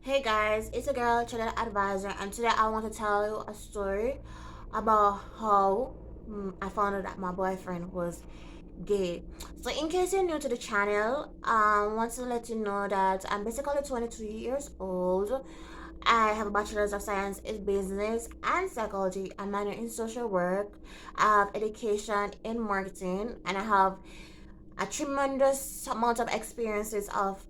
Hey guys, it's a girl, Trinidad Advisor, and today I want to tell you a story about how I found out that my boyfriend was gay. So, in case you're new to the channel, I want to let you know that I'm basically 22 years old. I have a bachelor's of science in business and psychology, a minor in social work. I have education in marketing, and I have a tremendous amount of experiences of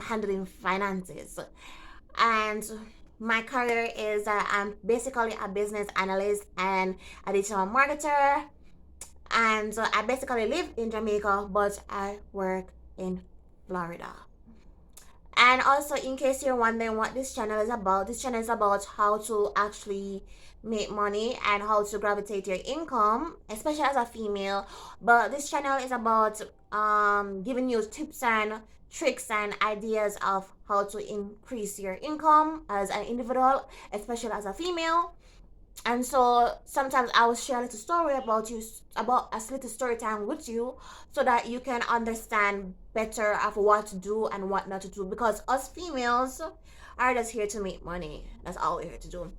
handling finances. And my career is I'm basically a business analyst and a digital marketer. And I basically live in Jamaica, but I work in Florida. And also, in case you're wondering what this channel is about how to actually make money and how to gravitate your income, especially as a female. But this channel is about giving you tips and tricks and ideas of how to increase your income as an individual, especially as a female. And so sometimes I will share a little story about you, about a little story time with you, so that you can understand better of what to do and what not to do. Because us females are just here to make money. That's all we're here to do.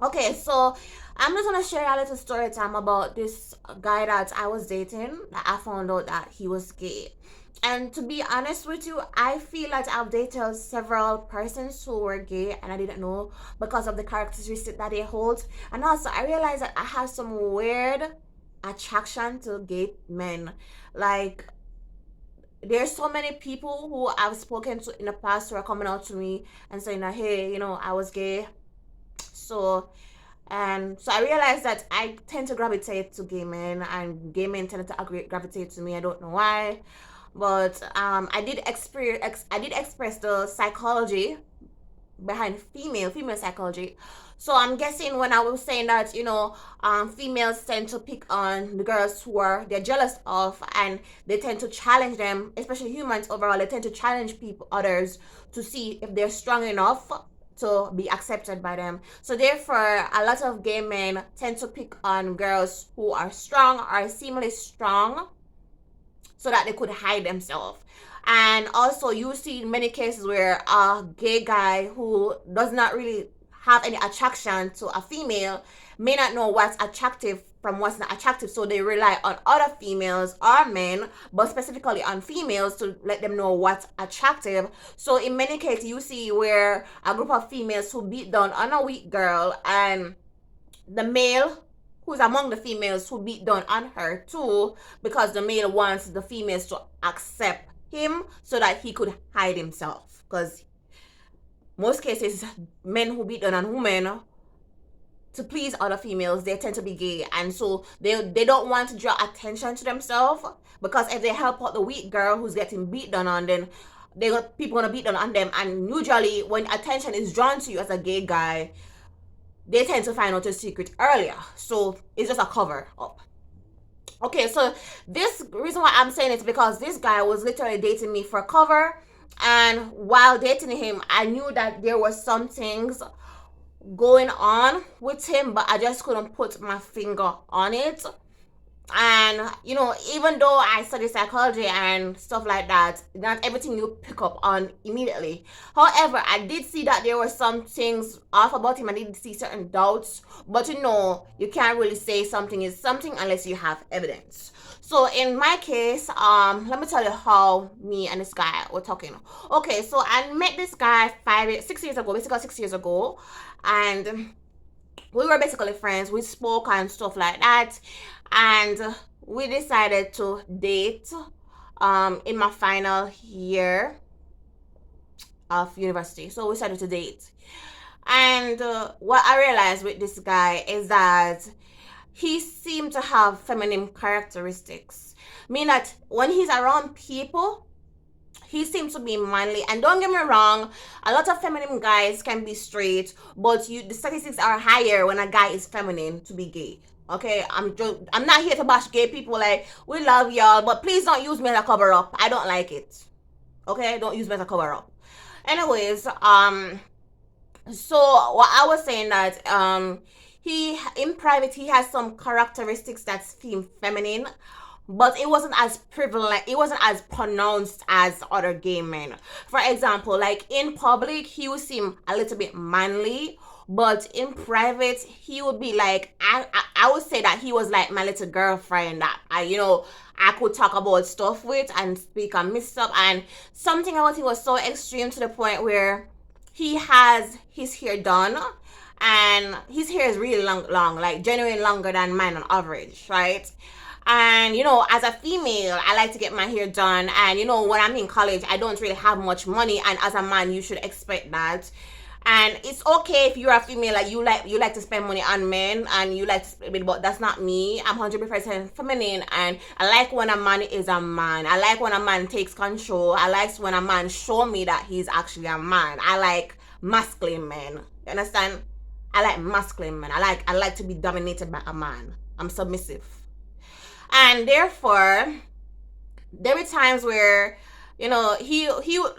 Okay, so I'm just gonna share a little story time about this guy that I was dating. That I found out that he was gay. And to be honest with you, I feel like I've dated several persons who were gay and I didn't know because of the characteristics that they hold. And also, I realized that I have some weird attraction to gay men. Like, there's so many people who I've spoken to in the past who are coming out to me and saying that, hey, I was gay. So I realized that I tend to gravitate to gay men, and gay men tend to gravitate to me. I don't know why, but I did express the psychology behind female psychology. So I'm guessing when I was saying that, females tend to pick on the girls who are they're jealous of, and they tend to challenge them, especially humans overall. They tend to challenge others, to see if they're strong enough to be accepted by them. So therefore, a lot of gay men tend to pick on girls who are strong or seemingly strong, so that they could hide themselves. And also, you see many cases where a gay guy who does not really have any attraction to a female may not know what's attractive from what's not attractive, so they rely on other females or men, but specifically on females, to let them know what's attractive. So in many cases, you see where a group of females who beat down on a weak girl, and the male who's among the females who beat down on her too, because the male wants the females to accept him so that he could hide himself. Because most cases, men who beat down on women to please other females, they tend to be gay, and so they don't want to draw attention to themselves, because if they help out the weak girl who's getting beat down on, then people gonna beat down on them. And usually when attention is drawn to you as a gay guy, they tend to find out your secret earlier. So it's just a cover up. Okay, so this reason why I'm saying it is because this guy was literally dating me for cover, and while dating him, I knew that there were some things going on with him, but I just couldn't put my finger on it. And even though I study psychology and stuff like that, not everything you pick up on immediately. However, I did see that there were some things off about him. I did see certain doubts, but you can't really say something is something unless you have evidence. So in my case, let me tell you how me and this guy were talking. Okay, so I met this guy 6 years ago, basically 6 years ago, and we were basically friends. We spoke and stuff like that, and we decided to date in my final year of university. So we started to date, and what I realized with this guy is that he seemed to have feminine characteristics, meaning that when he's around people, he seems to be manly. And don't get me wrong, a lot of feminine guys can be straight, but the statistics are higher when a guy is feminine to be gay. Okay, I'm not here to bash gay people. Like, we love y'all, but please don't use me as a cover up. I don't like it. Okay, don't use me as a cover up. Anyways, so what I was saying that he in private he has some characteristics that seem feminine, but it wasn't as prevalent, it wasn't as pronounced as other gay men. For example, like in public he would seem a little bit manly, but in private he would be like, I would say that he was like my little girlfriend that I could talk about stuff with and speak on mess up. And something about him was so extreme to the point where he has his hair done, and his hair is really long, like genuinely longer than mine on average, right? And as a female, I like to get my hair done. And when I'm in college, I don't really have much money, and as a man you should expect that. And it's okay if you're a female, like you like to spend money on men and you like to spend it, but that's not me. I'm 100% feminine, and I like when a man is a man. I like when a man takes control. I like when a man show me that he's actually a man. I like masculine men. You understand? I like masculine men. I like to be dominated by a man. I'm submissive. And therefore there were times where he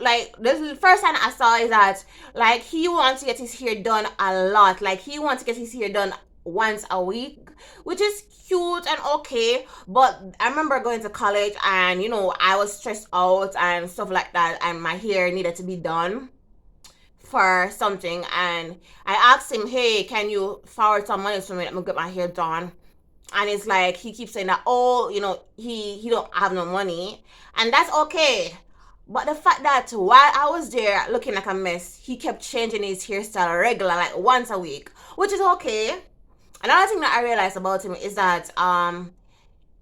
like, the first time I saw is that like he wants to get his hair done a lot. Like he wants to get his hair done once a week, which is cute and okay. But I remember going to college and I was stressed out and stuff like that, and my hair needed to be done for something. And I asked him, hey, can you forward some money to me, let me get my hair done? And it's like he keeps saying that, oh, he don't have no money, and that's okay. But the fact that while I was there looking like a mess, he kept changing his hairstyle regular, like once a week, which is okay. Another thing that I realized about him is that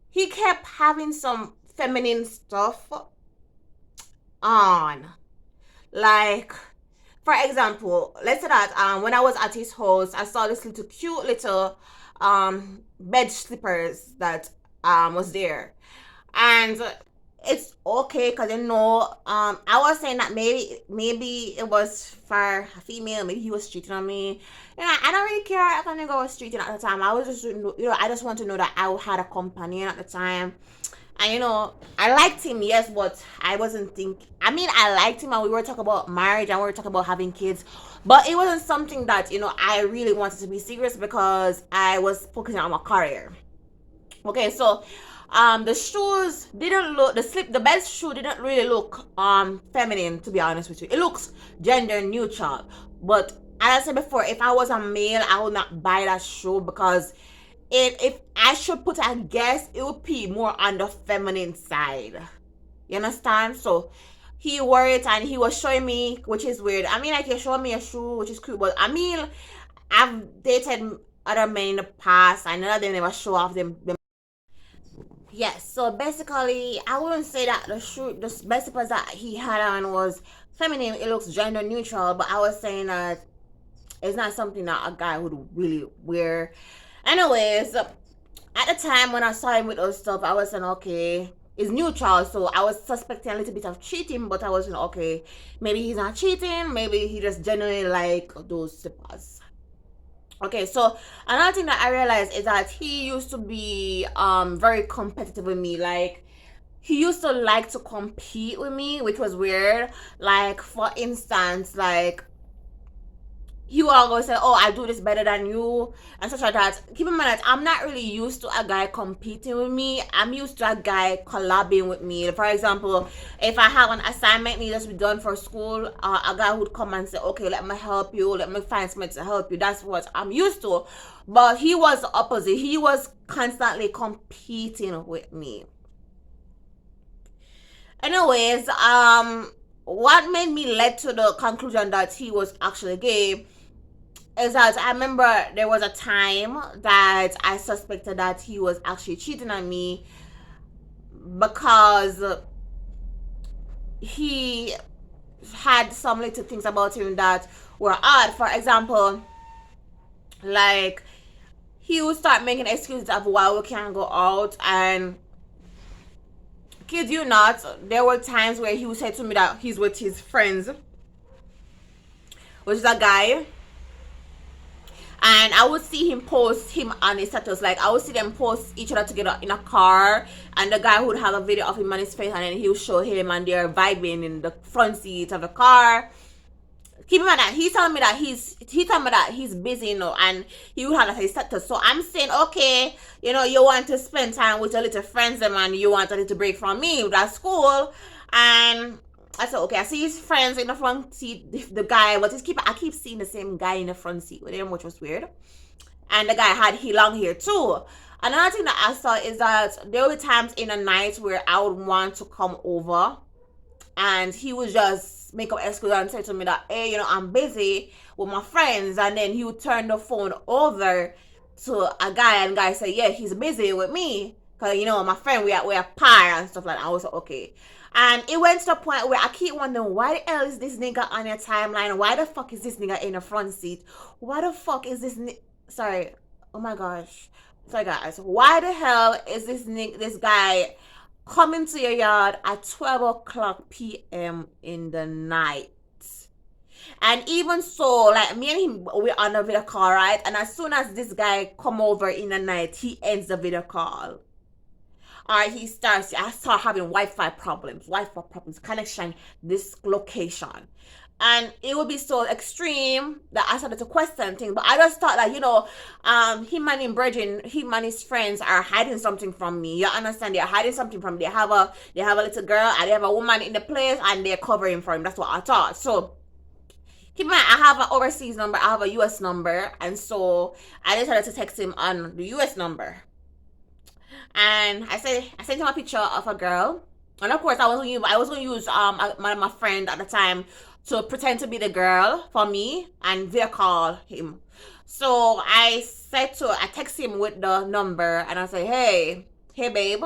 he kept having some feminine stuff on. Like, for example, let's say that when I was at his house, I saw this little cute little bed slippers that was there. And it's okay because I was saying that maybe it was for a female, maybe he was cheating on me. I don't really care if a nigga was cheating at the time. I was just I just want to know that I had a companion at the time. And I liked him, yes, but I wasn't thinking. I mean, I liked him, and we were talking about marriage, and we were talking about having kids, but it wasn't something that I really wanted to be serious because I was focusing on my career. Okay, so the shoes didn't look, the best shoe didn't really look feminine, to be honest with you. It looks gender neutral, but as I said before, if I was a male, I would not buy that shoe because if I should put a guess, it would be more on the feminine side. You understand? So he wore it and he was showing me, which is weird. I mean, like, he showed me a shoe, which is cute, but I mean, I've dated other men in the past, and none of them never show off them. Yes, so basically, I wouldn't say that the best slippers that he had on was feminine. It looks gender neutral, but I was saying that it's not something that a guy would really wear. Anyways, at the time when I saw him with those stuff, I was saying, okay, it's neutral. So I was suspecting a little bit of cheating, but I was saying, okay, maybe he's not cheating. Maybe he just genuinely like those slippers. Okay, so another thing that I realized is that he used to be very competitive with me. Like, he used to like to compete with me, which was weird. Like, for instance, like, he will always say, oh, I do this better than you, and such like that. Keep in mind that I'm not really used to a guy competing with me. I'm used to a guy collabing with me. For example, if I have an assignment needs to be done for school, a guy would come and say, okay, let me help you, let me find something to help you. That's what I'm used to. But he was the opposite. He was constantly competing with me. Anyways, what made me led to the conclusion that he was actually gay is that I remember there was a time that I suspected that he was actually cheating on me because he had some little things about him that were odd. For example, like, he would start making excuses of why we can't go out, and kid you not, there were times where he would say to me that he's with his friends, which is a guy, and I would see him post him on his status. Like, I would see them post each other together in a car, and the guy would have a video of him on his face, and then he would show him and they're vibing in the front seat of the car. Keep in mind that he told me that he's busy, and he will have his status. So I'm saying, okay, you want to spend time with your little friends, and you want a little break from me. That's cool. And I said, okay, I see his friends in the front seat, the guy, but I keep seeing the same guy in the front seat with him, which was weird. And the guy had long hair too. Another thing that I saw is that there were times in the night where I would want to come over, and he would just make up excuse and say to me that, hey, I'm busy with my friends, and then he would turn the phone over to a guy, and guy say, yeah, he's busy with me, because my friend, we are par and stuff like that. I was like, okay. And it went to the point where I keep wondering, why the hell is this nigga on your timeline? Why the fuck is this nigga in the front seat? Why the fuck is this sorry, oh my gosh, sorry guys, why the hell is this guy coming to your yard at 12 o'clock p.m. in the night? And even so, like, me and him, we're on a video call, right? And as soon as this guy come over in the night, he ends the video call. Alright, I start having Wi-Fi problems, connection dislocation. And it would be so extreme that I started to question things. But I just thought that, him and his friends are hiding something from me. You understand? They're hiding something from me. They have a little girl, and they have a woman in the place, and they're covering for him. That's what I thought. So keep in mind, I have an overseas number, I have a US number, and so I decided to text him on the US number. And I sent him a picture of a girl, and of course I was gonna use my friend at the time to pretend to be the girl for me and video call him. So I text him with the number, and I said, hey babe.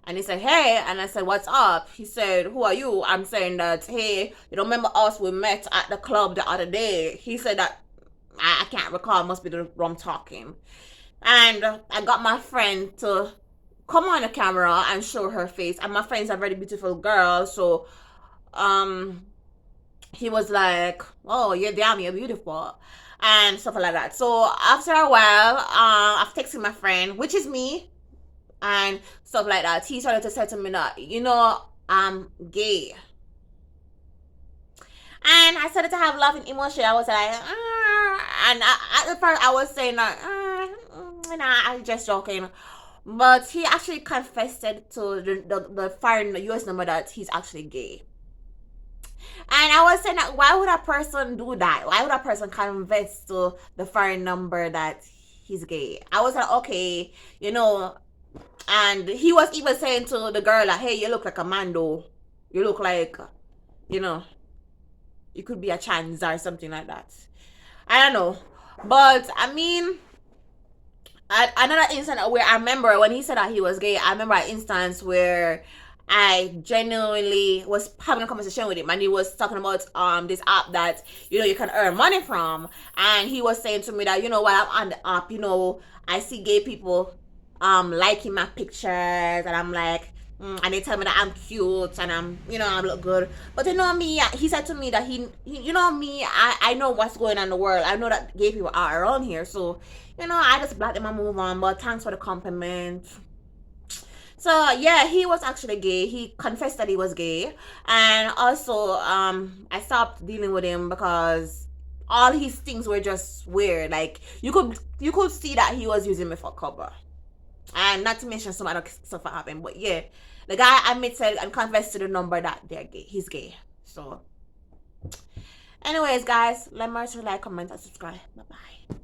And he said, hey. And I said, what's up? He said, who are you? I'm saying that, hey, you don't remember us? We met at the club the other day. He said that, I can't recall, must be the wrong talking. And I got my friend to come on the camera and show her face. And my friend's a very beautiful girl. So he was like, oh, yeah, damn, you're beautiful. And stuff like that. So after a while, I've texted my friend, which is me, and stuff like that. He started to say to me that, I'm gay. And I started to have laughing emotion. I was like, and at the first I was saying that, I'm just joking. But he actually confessed to the foreign US number that he's actually gay. And I was saying that, why would a person do that? Why would a person confess to the foreign number that he's gay? I was like, okay, and he was even saying to the girl, like, hey, you look like a man though. You look like, you could be a trans or something like that. I don't know. But, I mean, another instance where I remember when he said that he was gay, I remember an instance where I genuinely was having a conversation with him, and he was talking about this app that you can earn money from, and he was saying to me that while I'm on the app, I see gay people liking my pictures, and I'm like, and they tell me that I'm cute and I look good. But me, he said to me that he me, I know what's going on in the world. I know that gay people are around here, so I just blocked him and move on. But thanks for the compliment. So yeah, he was actually gay. He confessed that he was gay, and also I stopped dealing with him because all his things were just weird. Like you could see that he was using me for cover, and not to mention some other stuff that happened. But yeah, the guy admitted and confessed to the number that they're gay. He's gay. So, anyways, guys, remember to like, comment, and subscribe. Bye bye.